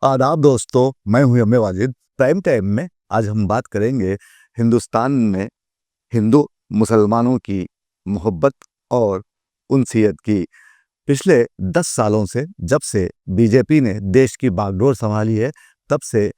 आदाब दोस्तों, मैं हूं M A Wajid. Prime time में आज हम बात करेंगे हिंदुस्तान में हिंदू मुसलमानों की मोहब्बत और उनसीयत की। पिछले 10 सालों से जब से बीजेपी ने देश की बागडोर संभाली है, तब से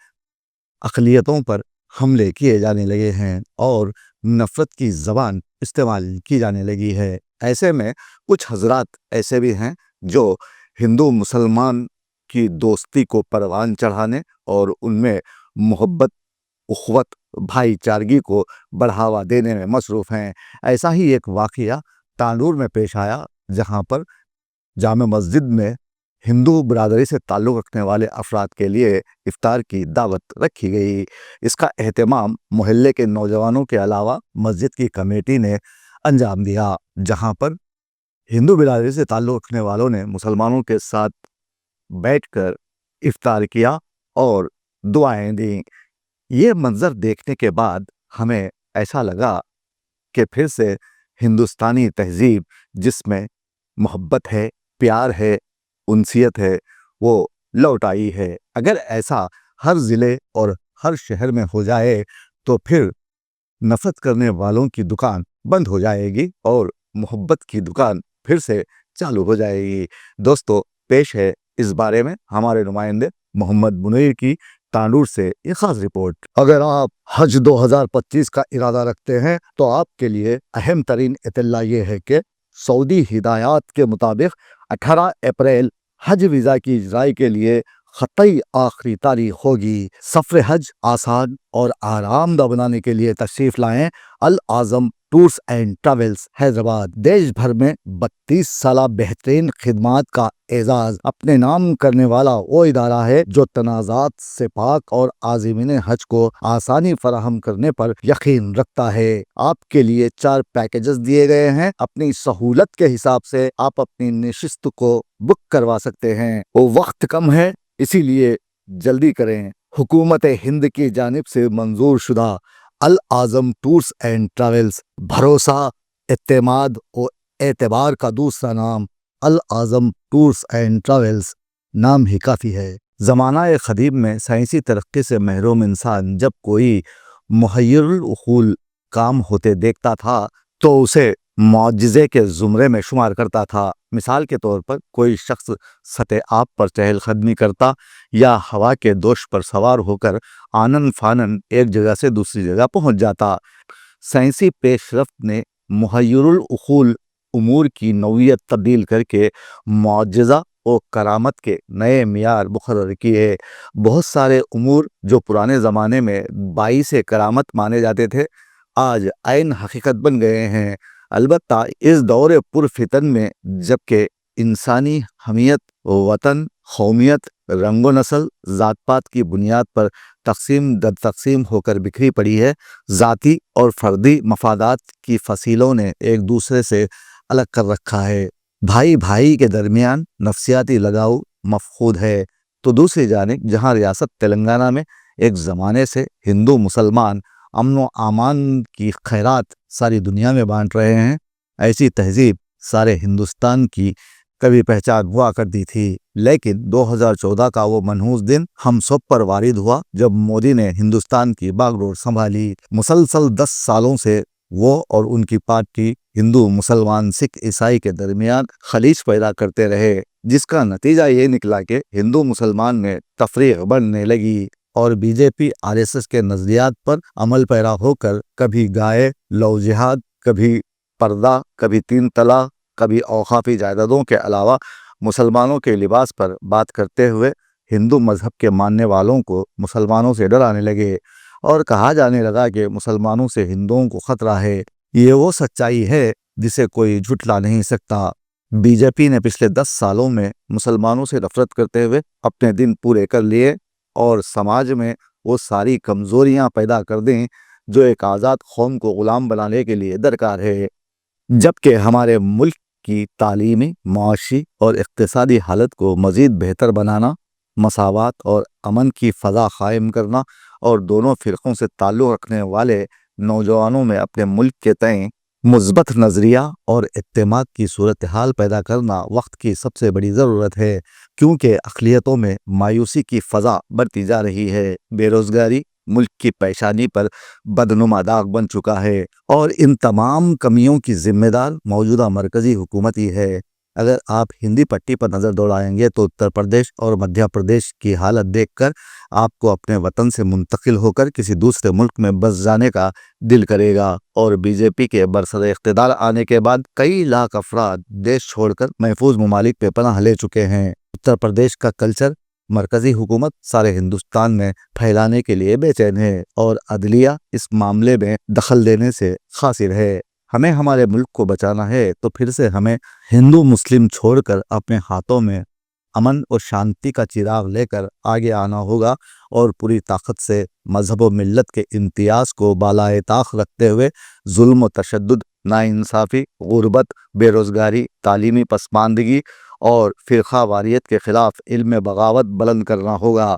अक़लियतों पर हमले किए जाने लगे हैं और नफ़रत की ज़बान इस्तेमाल की जाने लगी है। ऐसे में कुछ हजरात ऐसे भी हैं जो हिंदू मुसलमान की दोस्ती को परवान चढ़ाने और उनमें मोहब्बत, उख़्वत, भाईचारगी को बढ़ावा देने में मसरूफ़ हैं। ऐसा ही एक वाक़या तांडूर में पेश आया, जहाँ पर जामे मस्जिद में हिंदू बिरादरी से ताल्लुक़ रखने वाले अफराद के लिए इफ्तार की दावत रखी गई। इसका एहतमाम मोहल्ले के नौजवानों के अलावा मस्जिद की कमेटी ने अंजाम दिया, जहाँ पर हिंदू बिरादरी से ताल्लुक़ रखने वालों ने मुसलमानों के साथ बैठकर इफ्तार किया और दुआएं दी। ये मंज़र देखने के बाद हमें ऐसा लगा कि फिर से हिंदुस्तानी तहज़ीब, जिसमें मोहब्बत है, प्यार है, उनसीयत है, वो लौट आई है। अगर ऐसा हर ज़िले और हर शहर में हो जाए तो फिर नफ़रत करने वालों की दुकान बंद हो जाएगी और मोहब्बत की दुकान फिर से चालू हो जाएगी। दोस्तों, पेश है इस बारे में हमारे नुमाइंदे मोहम्मद मुनीर की तांडूर से एक खास रिपोर्ट। अगर आप हज 2025 का इरादा रखते हैं तो आपके लिए अहम तरीन इत्तला ये है कि सऊदी हिदायत के मुताबिक 18 अप्रैल हज वीज़ा की इजराई के लिए ख़तई आखिरी तारीख होगी। सफ़र हज आसान और आरामदा बनाने के लिए तशरीफ़ लाएं अल आज़म टूर्स एंड ट्रैवल्स हैदराबाद। देश भर में 32 साला बेहतरीन खिदमात का एजाज़ अपने नाम करने वाला वो इदारा है जो तनाज़ात से पाक और आज़मीन हज को आसानी फराहम करने पर यकीन रखता है। आपके लिए 4 पैकेजेस दिए गए हैं। अपनी सहूलत के हिसाब से आप अपनी नशिस्त को बुक करवा सकते हैं। वो वक्त कम है, इसीलिए जल्दी करें। हुकूमत हिंद की जानिब से मंजूर शुदा अल आज़म टूर्स एंड ट्रैवल्स, भरोसा, एतमाद और एतबार का दूसरा नाम। अल आज़म टूर्स एंड ट्रैवल्स नाम ही काफ़ी है। ज़माना क़दीम में साइंसी तरक्की से महरूम इंसान जब कोई मुहय्यरुल उक़ूल काम होते देखता था तो उसे मौजिज़े के ज़ुमरे में शुमार करता था। मिसाल के तौर पर कोई शख्स सतह आब पर चहलकदमी करता या हवा के दोष पर सवार होकर आनन फानन एक जगह से दूसरी जगह पहुंच जाता। साइंसी पेशरफ्त ने मुहय्यरुल उक़ूल उमूर की नौइयत तब्दील करके मौजिज़ा और करामत के नए मियार मुकर्रर किए। बहुत सारे उमूर जो पुराने ज़माने में बाइसे करामत माने जाते थे, आज आइन हकीकत बन गए हैं। अलबत्ता इस दौरे पुरफितन में जबकि इंसानी हमियत, वतन, कौमियत, रंगो नस्ल, ज़ात पात की बुनियाद पर तकसीम दर तकसीम होकर बिखरी पड़ी है, ज़ाती और फ़र्दी मफादात की फसीलों ने एक दूसरे से अलग कर रखा है। भाई भाई के दरमियान नफसियाती लगाव मफकूद है। तो दूसरी जानिब जहाँ रियासत तेलंगाना में एक ज़माने से हिंदू मुसलमान अमन व आमान की खैरात सारी दुनिया में बांट रहे हैं, ऐसी तहज़ीब सारे हिंदुस्तान की कभी पहचान हुआ करती थी। लेकिन 2014 का वो मनहूस दिन हम सब पर वारिद हुआ जब मोदी ने हिंदुस्तान की बागडोर संभाली। मुसलसल 10 सालों से वो और उनकी पार्टी हिंदू, मुसलमान, सिख, ईसाई के दरमियान खलीज पैदा करते रहे, जिसका नतीजा ये निकला कि हिंदू मुसलमान में तफरीक बढ़ने लगी और बीजेपी आरएसएस के नज़रियात पर अमल पैरा होकर कभी गाय लव जिहाद, कभी पर्दा, कभी 3 तलाक, कभी औकाफी जायदादों के अलावा मुसलमानों के लिबास पर बात करते हुए हिंदू मज़हब के मानने वालों को मुसलमानों से डराने लगे और कहा जाने लगा कि मुसलमानों से हिंदुओं को ख़तरा है। ये वो सच्चाई है जिसे कोई झुठला नहीं सकता। बीजेपी ने पिछले 10 सालों में मुसलमानों से नफरत करते हुए अपने दिन पूरे कर लिए और समाज में वो सारी कमज़ोरियाँ पैदा कर दें जो एक आज़ाद कौम को ग़ुलाम बनाने के लिए दरकार है। जबकि हमारे मुल्क की तालीमी, मुआशी और इक़्तिसादी हालत को मज़ीद बेहतर बनाना, मसावात और अमन की फ़ज़ा क़ायम करना और दोनों फ़िरक़ों से ताल्लुक़ रखने वाले नौजवानों में अपने मुल्क के तय मुस्बत नज़रिया और इत्तेमाद की सूरत हाल पैदा करना वक्त की सबसे बड़ी ज़रूरत है। क्योंकि अक़लियतों में मायूसी की फ़ज़ा बढ़ती जा रही है। बेरोज़गारी मुल्क की पेशानी पर बदनुमा दाग बन चुका है और इन तमाम कमियों की ज़िम्मेदार मौजूदा मरकज़ी हुकूमत ही है। अगर आप हिंदी पट्टी पर नज़र दौड़ाएंगे तो उत्तर प्रदेश और मध्य प्रदेश की हालत देखकर आपको अपने वतन से मुंतकिल होकर किसी दूसरे मुल्क में बस जाने का दिल करेगा। और बीजेपी के बरसर इख्तिदार आने के बाद कई लाख अफराद देश छोड़कर महफूज ममालिक पे पनाह ले चुके हैं। उत्तर प्रदेश का कल्चर मरकजी हुकूमत सारे हिंदुस्तान में फैलाने के लिए बेचैन है और अदलिया इस मामले में दखल देने से खासिर है। हमें हमारे मुल्क को बचाना है तो फिर से हमें हिंदू मुस्लिम छोड़कर अपने हाथों में अमन और शांति का चिराग लेकर आगे आना होगा और पूरी ताकत से मजहब व मिल्लत के इम्तियाज़ को बालाए ताख रखते हुए जुल्म व तशद्दुद, नाइंसाफ़ी, गुर्बत, बेरोज़गारी, तालीमी पसमानदगी और फ़िरक़ा वारियत के ख़िलाफ़ इल्म बगावत बुलंद करना होगा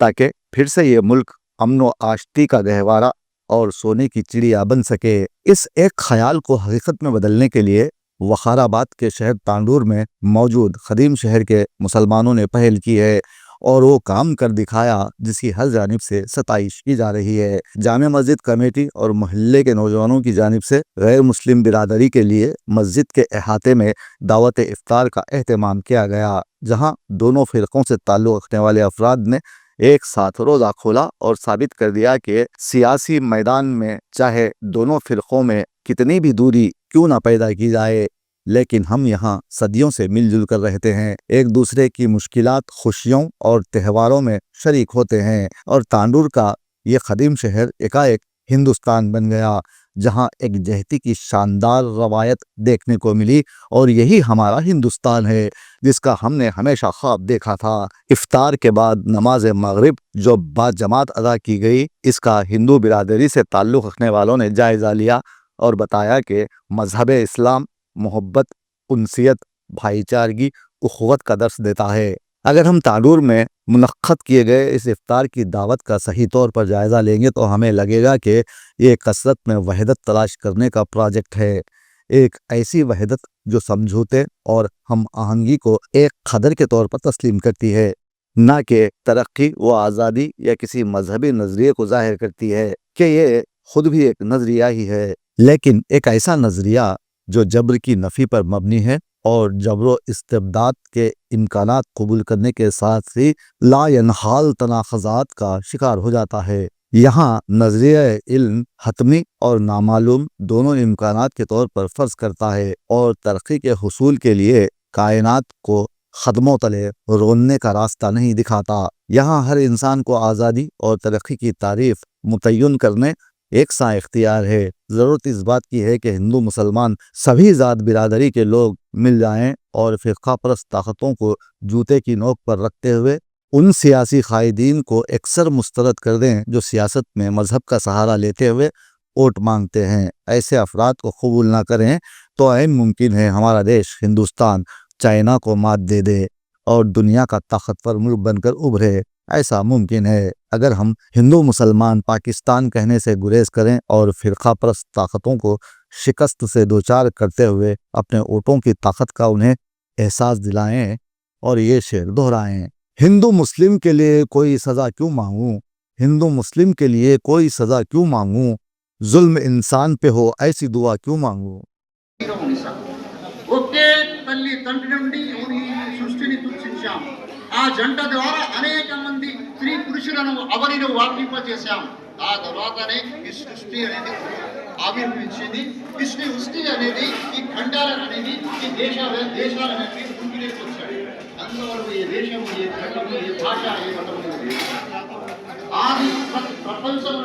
ताकि फिर से ये मुल्क अमन व आश्ती का गहवारा और सोने की चिड़िया बन सके। इस एक ख्याल को हकीकत में बदलने के लिए वखाराबाद के शहर तांडूर में मौजूद खदीम शहर के मुसलमानों ने पहल की है और वो काम कर दिखाया जिसकी हर जानिब से सताइश की जा रही है। जामे मस्जिद कमेटी और मोहल्ले के नौजवानों की जानिब से गैर मुस्लिम बिरादरी के लिए मस्जिद के अहाते में दावत इफ्तार का एहतमाम किया गया, जहाँ दोनों फ़िरक़ों से ताल्लुक़ रखने वाले अफराद ने एक साथ रोज़ा खोला और साबित कर दिया कि सियासी मैदान में चाहे दोनों फ़िरक़ों में कितनी भी दूरी क्यों ना पैदा की जाए, लेकिन हम यहाँ सदियों से मिलजुल कर रहते हैं, एक दूसरे की मुश्किलात, खुशियों और त्योहारों में शरीक होते हैं। और तांडूर का ये खदीम शहर एकाएक हिंदुस्तान बन गया, जहाँ एक जहती की शानदार रवायत देखने को मिली और यही हमारा हिंदुस्तान है जिसका हमने हमेशा ख्वाब देखा था। इफ्तार के बाद नमाज मगरिब जो बाजमात अदा की गई, इसका हिंदू बिरादरी से ताल्लुक़ रखने वालों ने जायज़ा लिया और बताया कि मजहब इस्लाम मोहब्बत, उनसियत, भाईचारगी, उख़्वत का दर्स देता है। अगर हम तांडूर में मुनक्कद किए गए इस इफ्तार की दावत का सही तौर पर जायज़ा लेंगे तो हमें लगेगा कि ये कसरत में वहदत तलाश करने का प्रोजेक्ट है, एक ऐसी वहदत जो समझौते और हम आहंगी को एक खदर के तौर पर तस्लीम करती है, ना कि तरक्की व आज़ादी या किसी मजहबी नज़रिए को ज़ाहिर करती है कि ये खुद भी एक नज़रिया ही है, लेकिन एक ऐसा नज़रिया जो जबर की नफ़ी पर मबनी है और जबर इस्तिबदाद के इम्कानात कबूल करने के साथ ही लायनहाल तनाख़ज़ात का शिकार हो जाता है। यहाँ नज़रिया इल्म हतमी और नामालूम दोनों इम्कानात के तौर पर फ़र्ज़ करता है और तरक्की के हुसूल के लिए कायनात को ख़दमों तले रोलने का रास्ता नहीं दिखाता। यहाँ हर इंसान को आज़ादी और तरक्की की तारीफ़ मुतय्यन करने एक सा इख्तियार है। ज़रूरत इस बात की है कि हिंदू मुसलमान सभी ज़ात बिरादरी के लोग मिल जाएं और फ़िरक़ा परस्त ताकतों को जूते की नोक पर रखते हुए उन सियासी क़ायदीन को अक्सर मुस्तरद कर दें जो सियासत में मज़हब का सहारा लेते हुए वोट मांगते हैं। ऐसे अफराद को कबूल ना करें तो ऐन मुमकिन है हमारा देश हिंदुस्तान चाइना को मात दे दे और दुनिया का ताकतवर मुल्क बनकर उभरे। ऐसा मुमकिन है अगर हम हिंदू मुसलमान पाकिस्तान कहने से गुरेज करें और फ़िरक़ा परस्त ताकतों को शिकस्त से दोचार करते हुए अपने वोटों की ताकत का उन्हें एहसास दिलाएं और ये शेर दोहराएं, हिंदू मुस्लिम के लिए कोई सज़ा क्यों मांगूं, हिंदू मुस्लिम के लिए कोई सज़ा क्यों मांगूं, जुल्म इंसान पे हो ऐसी दुआ क्यों मांगूं। ఒకే తల్లి తండ్రి నుండి ఈ సృష్టిని సృష్టించాం. ఆ జంట ద్వారా అనేక మంది స్త్రీ పురుషులను అవనిలో వాకింపజేశాం. ఆ తర్వాతనే ఈ సృష్టి అనేది ఆవిర్భవించింది. ఈ సృష్టి అనేది ఈ ఖండాలను అనేది ఈ దేశాలనేవి పుట్టినకి వచ్చాయి. అంతవరకు ఏ దేశము, ఏ ఖండము, ఏ భాష, ఏ మతము ఆది ప్రపంచం